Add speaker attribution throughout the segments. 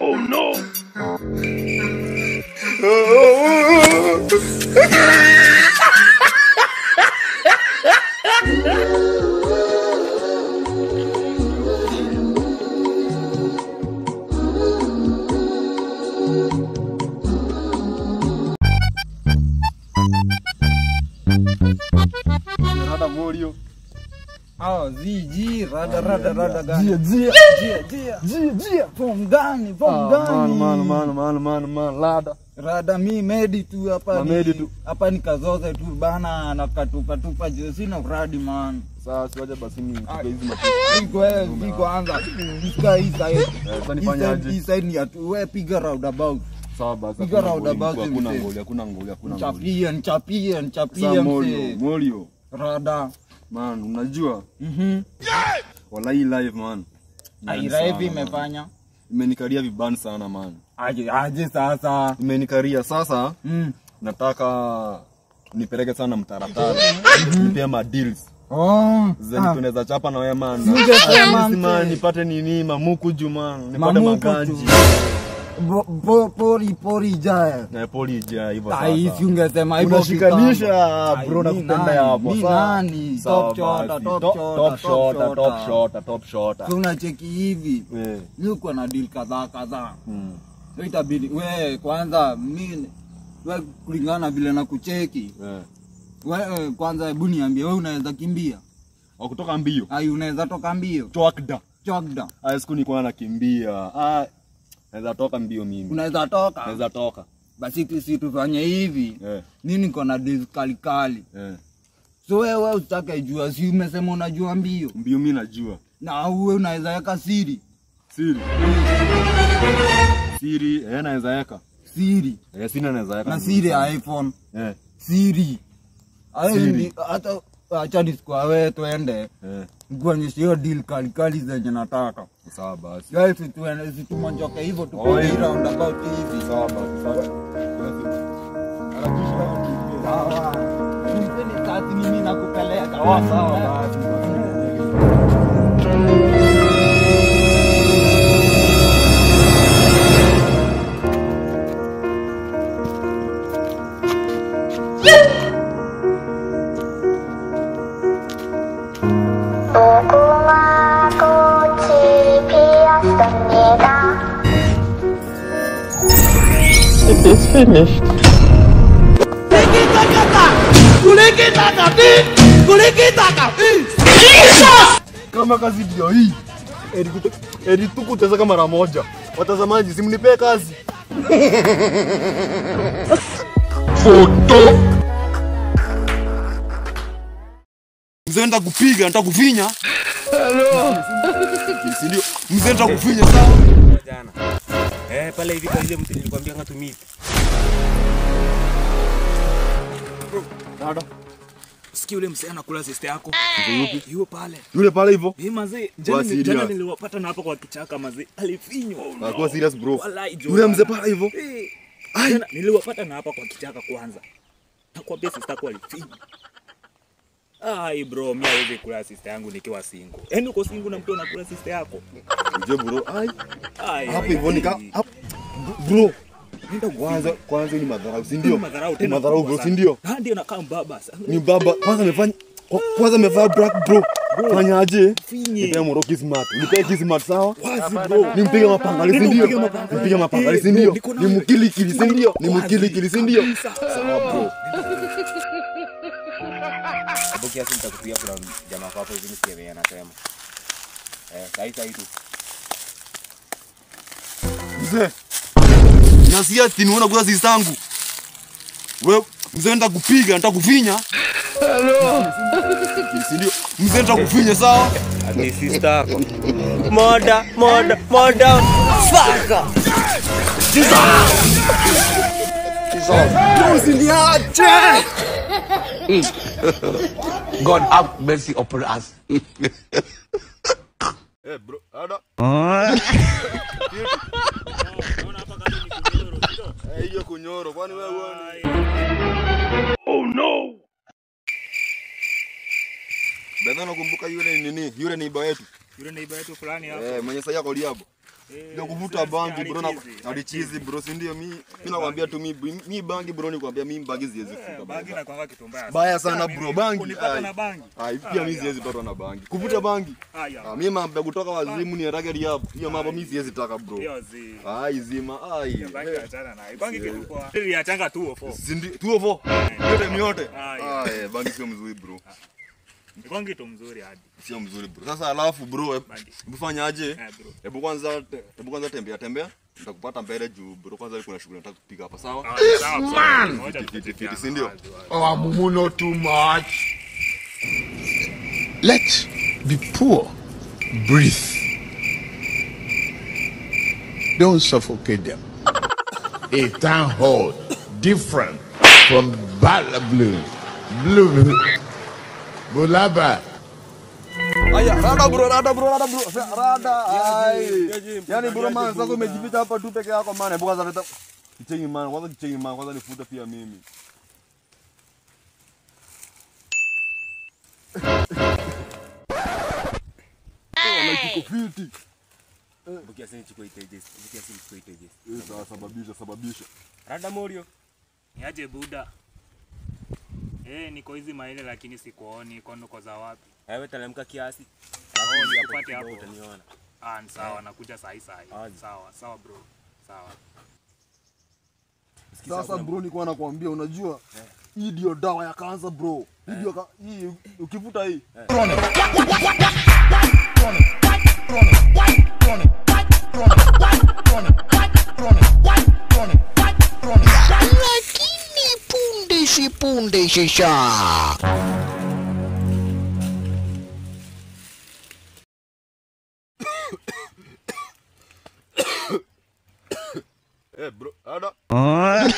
Speaker 1: Oh no!
Speaker 2: Rada Morio.
Speaker 3: Ah, G, rada gani?
Speaker 2: Jia.
Speaker 3: Form gani?
Speaker 2: Man, lada.
Speaker 3: Rada mi medi tu hapa.
Speaker 2: Medi tu.
Speaker 3: Hapa nikazoza tu bana na katupa josi na uradi man.
Speaker 2: Sasa siwaje basi mimi tupe hizi mapigano.
Speaker 3: Iko anza. Sika hii side.
Speaker 2: Sasa nifanyaje?
Speaker 3: Hii side ni atu wewe piga round about.
Speaker 2: Sawa basi.
Speaker 3: Piga round about.
Speaker 2: Hakuna ngoli.
Speaker 3: Nichapie
Speaker 2: Morio.
Speaker 3: Rada.
Speaker 2: Man, unajua? Wallahi live man.
Speaker 3: Live imefanya.
Speaker 2: Imenikaria vibani sana man.
Speaker 3: Aje sasa.
Speaker 2: Imenikaria sasa. Nataka nipeleke sana mtaratara. Nipea ma deals. Zeni tunaweza chapa na wewe man. Man nipate nini mamuku juman, nipate maganji.
Speaker 3: Pori jaya.
Speaker 2: Na pori jaya hivyo sasa.
Speaker 3: Hivi ungesema hivyo
Speaker 2: unashikanisha bro na kupenda hapo.
Speaker 3: Nani? Top shot. Kuna cheki hivi. Niko na deal kadhaa. Itabidi wewe kwanza mimi wewe kulingana vile na kucheki. Wewe kwanza hebu niambie wewe unaweza kimbia?
Speaker 2: Au kutoka mbio?
Speaker 3: Unaweza toka mbio? Chokda.
Speaker 2: Siku nilikuwa nakimbia. Naweza toka mbio mimi.
Speaker 3: Unaweza toka?
Speaker 2: Naweza toka.
Speaker 3: Basi sisi tufanye hivi. Nini niko na deal kali. So wewe usitake jua, si umesema unajua mbio?
Speaker 2: Mbio mimi najua.
Speaker 3: Na wewe unaweza weka siri.
Speaker 2: Siri, naweza weka.
Speaker 3: Siri.
Speaker 2: Sina naweza weka.
Speaker 3: Na siri ya iPhone. Siri. Hata acha disco wewe tuende. Kuonyesha hiyo deal kali zenye nataka.
Speaker 2: Sawa basi.
Speaker 3: Guys, tuende tumonjoke hivyo tupige round about hivi.
Speaker 2: Sawa basi.
Speaker 3: Sawa. Nipeni kati mimi nakupeleka. Sawa basi.
Speaker 1: It is finished.
Speaker 2: Jesus! Kama kazi ndio hii. Edi tukutesa mara moja. Watazamaji simnipe kazi. Foto. Mzenda kupiga, nitakufinya. Hello. Ndio. Mzenda kufinya sawa.
Speaker 4: Jana. Pale hivi kwa ile mtu nilikwambia ngatumii.
Speaker 2: Dada.
Speaker 4: Sikia yule msee anakula sister yako.
Speaker 2: Yupi?
Speaker 4: Yule
Speaker 2: pale hivyo.
Speaker 4: Mazee, jana niliwapata na hapa kwa kichaka mazee. Alifinywa.
Speaker 2: Kwa serious bro.
Speaker 4: Yule
Speaker 2: mzee pale hivyo.
Speaker 4: Jana niliwapata na hapa kwa kichaka kwanza. Nakwambia sister yako alifinywa. Bro, mimi hawezi kula sister yangu nikiwa single. Yaani uko single na mtu anakula sister yako.
Speaker 2: Je bro, hapo hivyo bro.
Speaker 4: Nenda
Speaker 2: kwanza ni madharau, si ndio?
Speaker 4: Madharau
Speaker 2: bro, si ndio?
Speaker 4: Ndio nakaa mbaba sasa.
Speaker 2: Ni baba, kwanza amefanya black bro. Fanyaje? Nipe moroki smart. Nipe kismart sawa? Nimpige mapangali, si ndio? Nimpige mapangali, si ndio? Nimukili kili, si ndio? Nimukili, si ndio? Sawa bro.
Speaker 4: Kiasi nitakupia kwa jamaa wako hivi nisikie anasema. Sahi tu.
Speaker 2: Mzee. Nasikia tinuona kwa sisi zangu. Wewe mzee nitakupiga, nitakufinya. Hello. Ndio. Mzee nitakufinya sawa?
Speaker 4: Ni sister yako. Moda. Fuck. Jesus. Usiniache.
Speaker 5: God have mercy upon us.
Speaker 2: Bro, ada. Hiyo kunyoro kwani wewe uone?
Speaker 1: Oh no!
Speaker 2: Ndio nakumbuka yule nini? Yule ni iba yetu.
Speaker 6: Yule neighbor yetu fulani hapo.
Speaker 2: Mwenye sasa yako liabo. Ndio kuvuta bangi bro, na alichizi bro, si ndio? Mimi nakwambia tu mimi bangi bro, nikwambia mimi bangi siwezi kuvuta.
Speaker 6: Bangi na kwanga kitu mbaya.
Speaker 2: Baya sana bro, bangi.
Speaker 6: Kunipata na bangi.
Speaker 2: Pia mimi siwezi patwa na bangi. Kuvuta bangi. Mimi mambo kutoka wazimu ni haraka liabo. Hiyo mambo mimi siwezi taka bro.
Speaker 6: Hiyo zi.
Speaker 2: Zima.
Speaker 6: Bangi achana nayo. Bangi kitu poa. Ili achanga 204.
Speaker 2: Si ndio 204? Yote ni yote. Bangi sio mzuri bro.
Speaker 6: Bangi kitu mzuri hadi.
Speaker 2: Sio mzuri bro. Sasa alafu bro, hebu fanyaje? Hebu kwanza tembea. Nitakupata mbele juu bro, kwanza kuna shughuli nataka kupiga hapa, sawa?
Speaker 6: Sawa.
Speaker 2: Fiti, si ndio?
Speaker 5: Oh, mumu not too much. Let's be poor. Breathe. Don't suffocate them. A town hall different from Bala Blue. Bulaba.
Speaker 2: Aya, rada bro. Yaani bro man, sasa umejificha hapa tu peke yako man. Hebu kwanza leta kicheni man. Kwanza nifuta pia mimi. Like fiti.
Speaker 4: Bukia sini chukua iteje.
Speaker 2: Sababisha.
Speaker 4: Rada Morio.
Speaker 6: Niaje buda. Niko hizi maile lakini sikuoni, uko za wapi?
Speaker 4: Wewe talemka kiasi.
Speaker 6: Nikupate hapo
Speaker 4: utaniona.
Speaker 6: Ni sawa, nakuja sahi. Sawa bro. Sawa.
Speaker 2: Sasa bro, nilikuwa nakwambia, unajua hii ndio dawa ya kansa bro. Hii ukivuta hii.
Speaker 7: Lakini punde shisha.
Speaker 2: Bro, ada.
Speaker 6: Unaona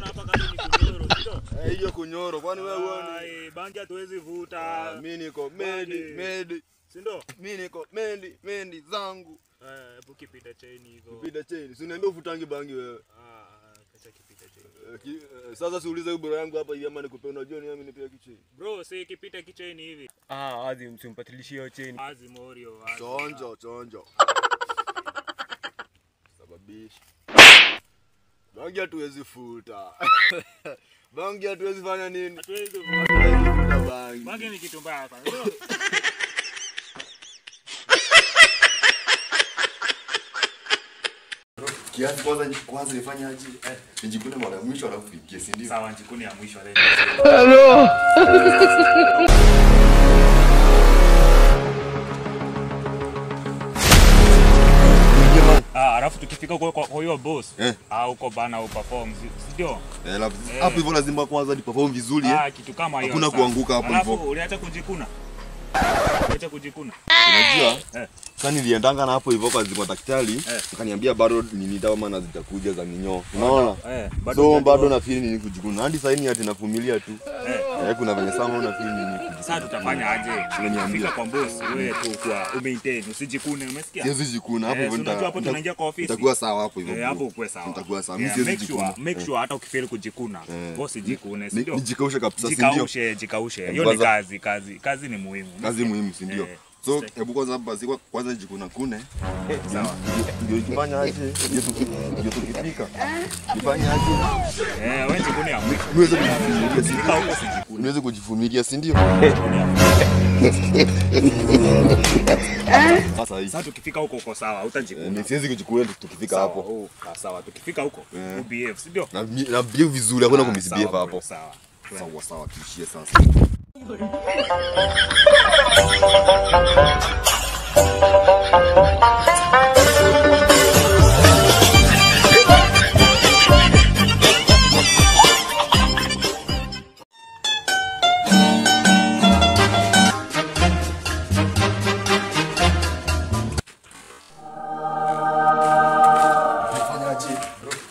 Speaker 6: hapa kama ni kunyoro sio?
Speaker 2: Hiyo kunyoro, kwani wewe uone?
Speaker 6: Bangi hatuwezi vuta.
Speaker 2: Mimi niko medi.
Speaker 6: Si ndio?
Speaker 2: Mimi niko medi zangu.
Speaker 6: Hebu kipita chain hizo.
Speaker 2: Kipita chain. Si unaambia ufutangi bangi wewe.
Speaker 6: Kacha kipita chain.
Speaker 2: Sasa siulize bro yangu hapa hivi ama nikupe, unajua ni mimi nipea kichain.
Speaker 6: Bro, si kipita kichain hivi.
Speaker 4: Azi msimpatilishie hiyo chain.
Speaker 6: Azi Morio.
Speaker 2: Chonjo. Sababisha. Bangi hatuwezi futa. Bangi hatuwezi fanya nini?
Speaker 6: Hatuwezi
Speaker 2: futa bangi.
Speaker 6: Bangi ni kitu mbaya sana.
Speaker 2: Kiasi kwanza nifanye aje? Nijikune mara ya mwisho alafu pigie, si ndio?
Speaker 6: Sawa, njikuni ya mwisho leo.
Speaker 1: Hello.
Speaker 6: Alafu tukifika kwa hiyo boss, uko bana uperform, ndio?
Speaker 2: Hapo hivyo lazima kwanza ni perform vizuri
Speaker 6: kitu kama hiyo.
Speaker 2: Hakuna kuanguka hapo hivyo.
Speaker 6: Alafu uliacha kujikuna.
Speaker 2: Unajua? Sasa niliendanga na hapo hivyo kwa daktari, akaniambia bado nini dawa maana zitakuja za minyoo. Unaona? So bado na feel nini kujikuna. Hadi sasa hivi navumilia tu. Kuna venye sana una feel nini kujikuna.
Speaker 6: Sasa tutafanya aje? Unaniambia kwa boss, wewe tu kwa maintain, usijikune, umesikia?
Speaker 2: Siwezi jikuna hapo hivyo.
Speaker 6: Unajua hapo tunaingia kwa ofisi.
Speaker 2: Itakuwa sawa hapo hivyo.
Speaker 6: Hapo ukwe sawa.
Speaker 2: Itakuwa sawa. Mimi siwezi jikuna.
Speaker 6: Make sure hata ukifeli kujikuna, boss jikune, si ndio?
Speaker 2: Nijikaushe kabisa, si ndio?
Speaker 6: Jikaushe. Hiyo ni kazi ni muhimu.
Speaker 2: Kazi muhimu, si ndio? So, hebu kwanza jikuna kune.
Speaker 6: Sawa.
Speaker 2: Ndio ikifanya aje? Ndio tukipika. Ifanya aje?
Speaker 6: Wewe jikune ya mwisho.
Speaker 2: Niweze kujivumilia, si ndio?
Speaker 6: Sasa tukifika huko uko sawa, utajikuna.
Speaker 2: Siwezi kujikuna tukifika hapo.
Speaker 6: Sawa, tukifika huko, behave, si ndio?
Speaker 2: Na behave vizuri, hakuna kumisbehave hapo. Sawa, tuishie sasa.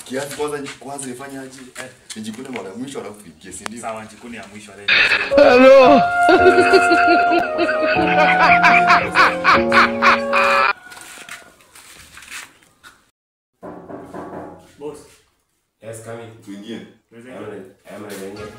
Speaker 2: Kiasi kwanza nifanye aje? Nijikune mara ya mwisho alafu pigie, si ndio?
Speaker 6: Sawa, njikune ya mwisho leo.
Speaker 1: Hello.
Speaker 6: Boss.
Speaker 4: Yes, coming.
Speaker 2: Tuingie.
Speaker 4: I'm ready.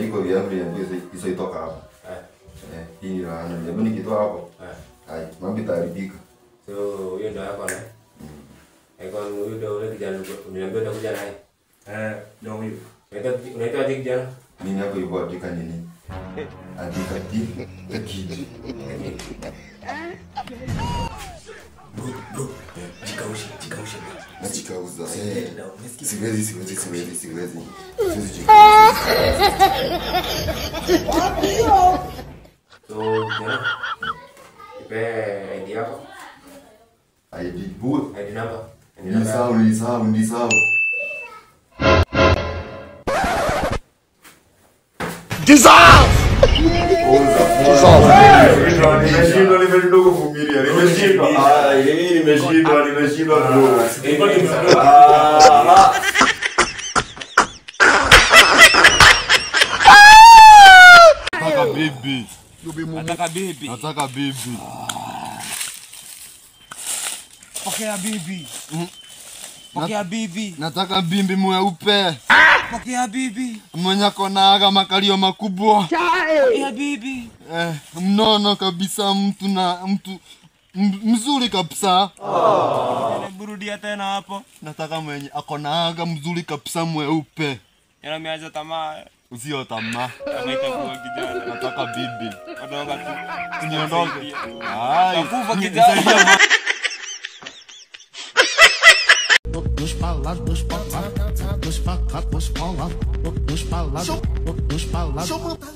Speaker 2: Niko viamri ambayo hizo itoka hapo. Hii ni laana. Hebu nikitoa hapo. Hai, mambo itaharibika.
Speaker 4: So, hiyo ndio yako na. Iko ndio ule kijana uniambia utakuja naye.
Speaker 6: Ndio huyo.
Speaker 4: Unaitwa kijana?
Speaker 2: Nini hapo hivyo andika nini? Andika kiji.
Speaker 4: Bro. Jikaushe.
Speaker 2: Najikauza. Siwezi.
Speaker 4: So, jana. Ipe ID yako?
Speaker 2: ID boy.
Speaker 4: ID number?
Speaker 2: Nisahau. Nimeshindwa kuvumilia. Nimeshindwa bro. Nataka bibi.
Speaker 3: Pokea bibi.
Speaker 2: Nataka bibi mweupe.
Speaker 3: Pokea bibi.
Speaker 2: Mwenye konaga makalio makubwa.
Speaker 3: Pokea bibi.
Speaker 2: Mnono kabisa, mtu mzuri kabisa.
Speaker 3: Burudia tena hapo.
Speaker 2: Nataka mwenye akonaga mzuri kabisa mweupe.
Speaker 3: Yana miaza tamaa.
Speaker 2: Usio tamaa.
Speaker 3: Kama itakuwa kijana.
Speaker 2: Nataka bibi.
Speaker 3: Ondoka tu.
Speaker 2: Niondoke. Ai.
Speaker 3: Kufa kijana.
Speaker 8: Dos pra lá, dos pra cá, dos pra cá, dos pra lá, dos pra lá, dos pra lá. Deixa eu montar